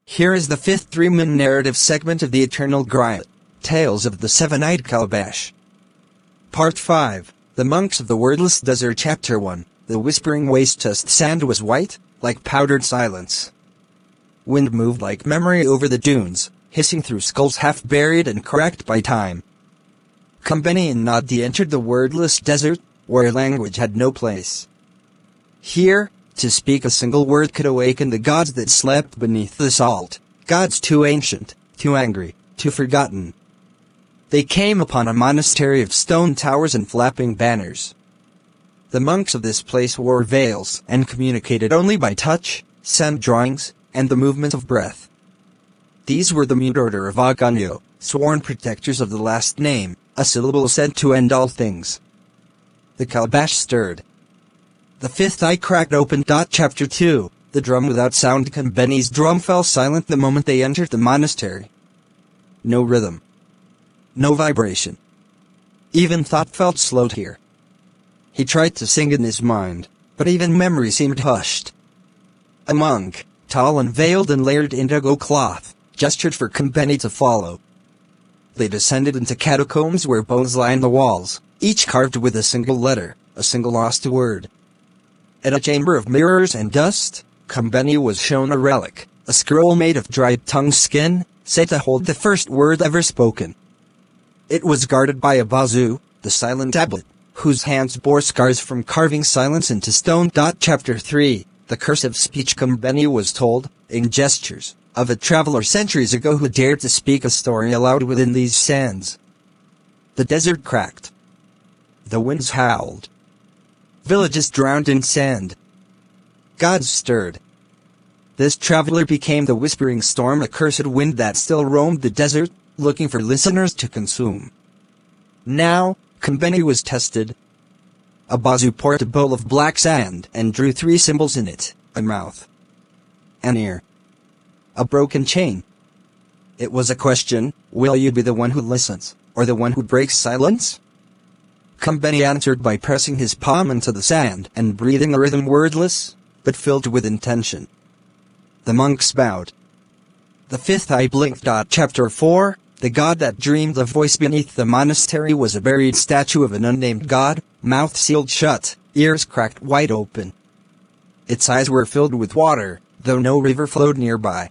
Here is the fifth three-minute narrative segment of the Eternal Griot, Tales of the Seven-Eyed Calabash. Part 5, The Monks of the Wordless Desert. Chapter 1, The Whispering Waste. The sand was white, like powdered silence. Wind moved like memory over the dunes, hissing through skulls half buried and cracked by time. Kumbeni and Nadi entered the wordless desert, where language had no place. Here, to speak a single word could awaken the gods that slept beneath the salt, gods too ancient, too angry, too forgotten. They came upon a monastery of stone towers and flapping banners. The monks of this place wore veils and communicated only by touch, sand drawings, and the movement of breath. These were the mute order of Aganyo, sworn protectors of the last name, a syllable said to end all things. The calabash stirred. The fifth eye cracked open. Chapter 2, The Drum Without Sound. Kumbeni's drum fell silent the moment they entered the monastery. No rhythm. No vibration. Even thought felt slowed here. He tried to sing in his mind, but even memory seemed hushed. A monk, tall and veiled in layered indigo cloth, gestured for Kumbeni to follow. They descended into catacombs where bones lined the walls, each carved with a single letter, a single lost word. At a chamber of mirrors and dust, Kumbeni was shown a relic, a scroll made of dried tongue skin, said to hold the first word ever spoken. It was guarded by a Bazu, the silent tablet, whose hands bore scars from carving silence into stone. Chapter 3, The Curse of Speech. Kumbeni was told, in gestures, of a traveler centuries ago who dared to speak a story aloud within these sands. The desert cracked. The winds howled. Villages drowned in sand. Gods stirred. This traveler became the whispering storm, a cursed wind that still roamed the desert, looking for listeners to consume. Now, Kumbeni was tested. A Bazu poured a bowl of black sand and drew three symbols in it: a mouth, an ear, a broken chain. It was a question: will you be the one who listens, or the one who breaks silence? Kumbeni answered by pressing his palm into the sand and breathing a rhythm wordless, but filled with intention. The monks bowed. The fifth eye blinked. Chapter 4, The God That Dreamed. The voice beneath the monastery was a buried statue of an unnamed god, mouth sealed shut, ears cracked wide open. Its eyes were filled with water, though no river flowed nearby.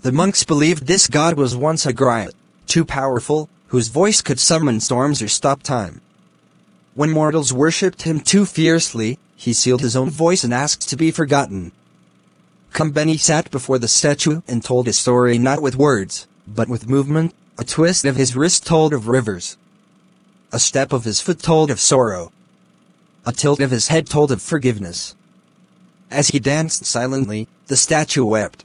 The monks believed this god was once a griot, too powerful, whose voice could summon storms or stop time. When mortals worshipped him too fiercely, he sealed his own voice and asked to be forgotten. Kumbeni sat before the statue and told his story not with words, but with movement. A twist of his wrist told of rivers. A step of his foot told of sorrow. A tilt of his head told of forgiveness. As he danced silently, the statue wept.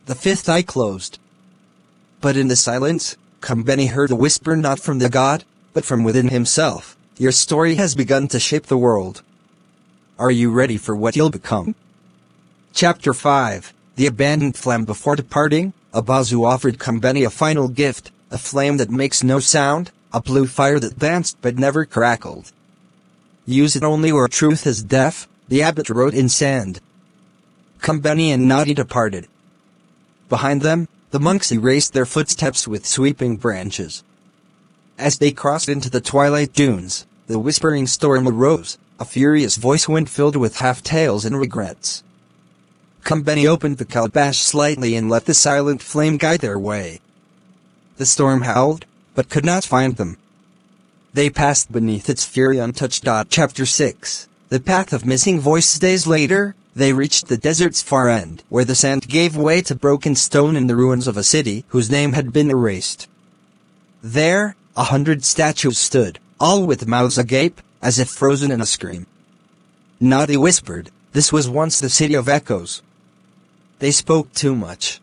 The fifth eye closed. But in the silence, Kumbeni heard a whisper not from the god, but from within himself. Your story has begun to shape the world. Are you ready for what you'll become? Chapter 5, The Abandoned Flame. Before departing, a Bazu offered Kumbeni a final gift, a flame that makes no sound, a blue fire that danced but never crackled. Use it only where truth is deaf, the abbot wrote in sand. Kumbeni and Nadi departed. Behind them, the monks erased their footsteps with sweeping branches. As they crossed into the twilight dunes, the whispering storm arose, a furious voice wind filled with half-tales and regrets. Kumbeni opened the calabash slightly and let the silent flame guide their way. The storm howled, but could not find them. They passed beneath its fury untouched. Chapter 6, The Path of Missing Voices. Days later, they reached the desert's far end, where the sand gave way to broken stone in the ruins of a city whose name had been erased. There, 100 statues stood, all with mouths agape, as if frozen in a scream. Nadi whispered, this was once the city of echoes. They spoke too much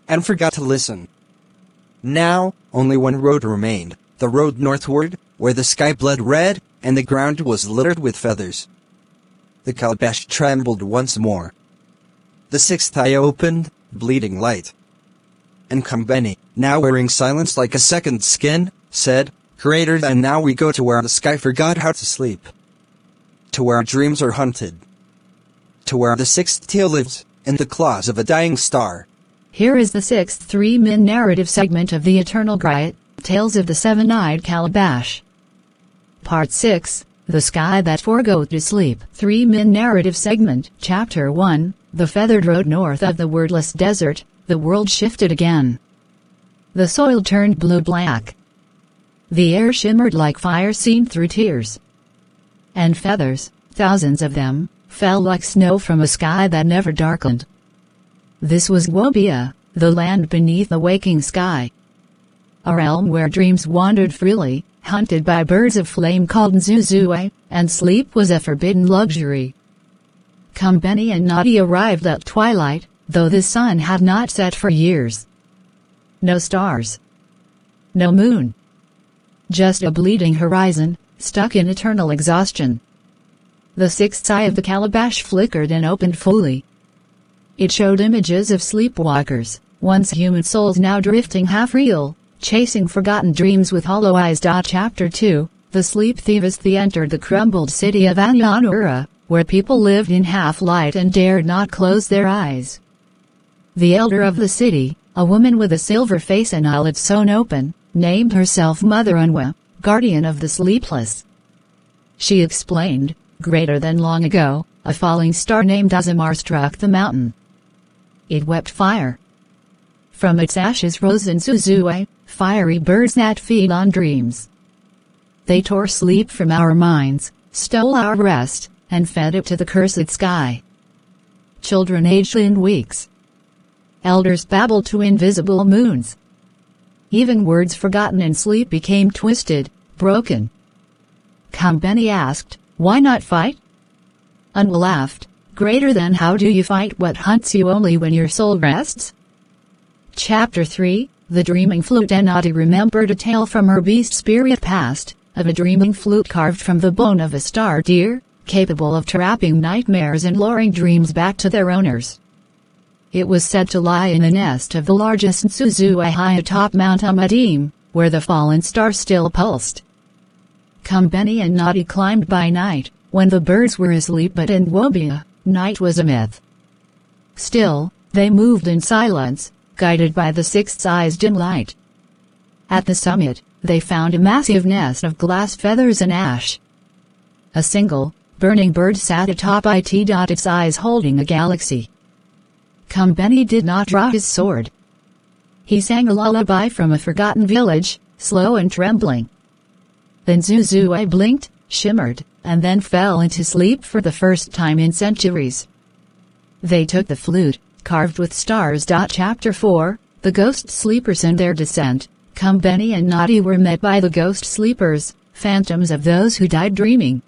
and forgot to listen. Now, only one road remained, the road northward, where the sky bled red, and the ground was littered with feathers. The calabash trembled once more. The sixth eye opened, bleeding light. And Kumbeni, now wearing silence like a second skin, said, Greater than now we go to where the sky forgot how to sleep. To where dreams are hunted. To where the sixth tail lives, and the claws of a dying star. Here is the sixth three-min narrative segment of the Eternal Griot, Tales of the Seven-Eyed Calabash. Part 6, The Sky That Forgot to Sleep. Three-min narrative segment. Chapter 1, The feathered road north of the wordless desert. The world shifted again. The soil turned blue-black. The air shimmered like fire seen through tears. And feathers, thousands of them, fell like snow from a sky that never darkened. This was Wobia, the land beneath the waking sky. A realm where dreams wandered freely, hunted by birds of flame called Nzuzue, and sleep was a forbidden luxury. Kumbeni and Nadi arrived at twilight, though the sun had not set for years. No stars. No moon. Just a bleeding horizon, stuck in eternal exhaustion. The sixth eye of the Calabash flickered and opened fully. It showed images of sleepwalkers, once human souls now drifting half-real, chasing forgotten dreams with hollow eyes. Chapter 2, The Sleep Thieves. They entered the crumbled city of Anyanura, where people lived in half-light and dared not close their eyes. The elder of the city, a woman with a silver face and eyelids sewn open, named herself Mother Unwa, guardian of the sleepless. She explained, greater than long ago, a falling star named Azamar struck the mountain. It wept fire. From its ashes rose Nzuzue, fiery birds that feed on dreams. They tore sleep from our minds, stole our rest, and fed it to the cursed sky. Children aged in weeks. Elders babbled to invisible moons. Even words forgotten in sleep became twisted, broken. Kumbeni asked, "Why not fight?" Unwa laughed, "Greater than how do you fight what hunts you only when your soul rests?" Chapter 3, The Dreaming Flute. Nadi remembered a tale from her beast spirit past, of a dreaming flute carved from the bone of a star deer, capable of trapping nightmares and luring dreams back to their owners. It was said to lie in the nest of the largest Nzuzue high atop Mount Amadim, where the fallen star still pulsed. Kumbeni and Nadi climbed by night, when the birds were asleep, but in Wobia, night was a myth. Still, they moved in silence, guided by the sixth eye's dim light. At the summit, they found a massive nest of glass feathers and ash. A single, burning bird sat atop it, its eyes holding a galaxy. Kumbeni did not draw his sword. He sang a lullaby from a forgotten village, slow and trembling. Then Nzuzue blinked, shimmered, and then fell into sleep for the first time in centuries. They took the flute, carved with stars. Chapter 4, The Ghost Sleepers and Their Descent. Kumbeni and Nadi were met by the ghost sleepers, phantoms of those who died dreaming.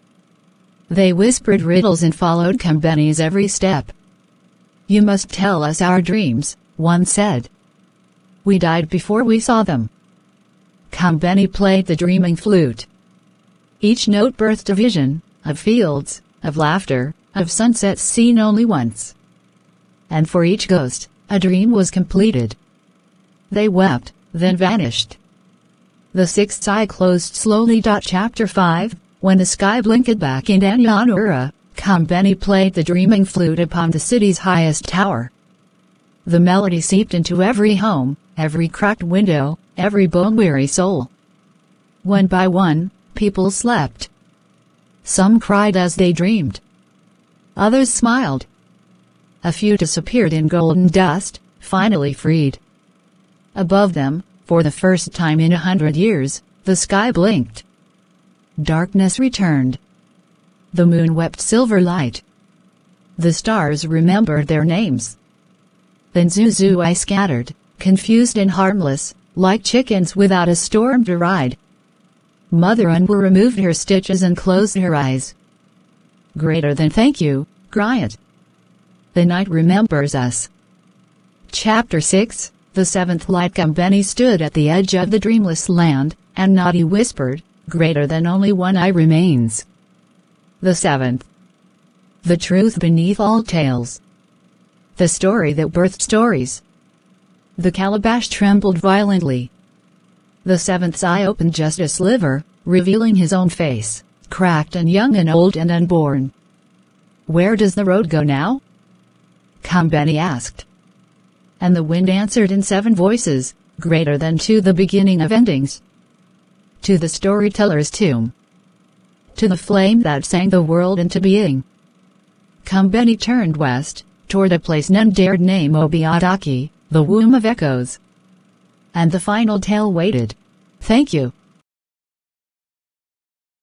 They whispered riddles and followed Kumbeni's every step. "You must tell us our dreams," one said. "We died before we saw them." Kumbeni played the dreaming flute. Each note birthed a vision, of fields, of laughter, of sunsets seen only once. And for each ghost, a dream was completed. They wept, then vanished. The sixth eye closed slowly. Chapter 5, When the sky blinked back in Anyanura, Kumbeni played the dreaming flute upon the city's highest tower. The melody seeped into every home, every cracked window, every bone-weary soul. One by one, people slept. Some cried as they dreamed. Others smiled. A few disappeared in golden dust, finally freed. Above them, for the first time in 100 years, the sky blinked. Darkness returned. The moon wept silver light. The stars remembered their names. Then Nzuzue scattered, confused and harmless, like chickens without a storm to ride. Mother Unwa removed her stitches and closed her eyes. "Greater than thank you, Griot. The night remembers us." Chapter 6, The Seventh Light. Kumbeni stood at the edge of the dreamless land, and Nadi whispered, "Greater than only one eye remains." The seventh. The truth beneath all tales. The story that birthed stories. The Calabash trembled violently. The seventh's eye opened just a sliver, revealing his own face, cracked and young and old and unborn. "Where does the road go now?" Come, Benny asked. And the wind answered in 7 voices, greater than to the beginning of endings. To the storyteller's tomb. To the flame that sang the world into being. Come, Benny turned west, toward a place none dared name, Obiadaki, the womb of echoes. And the final tale waited. Thank you.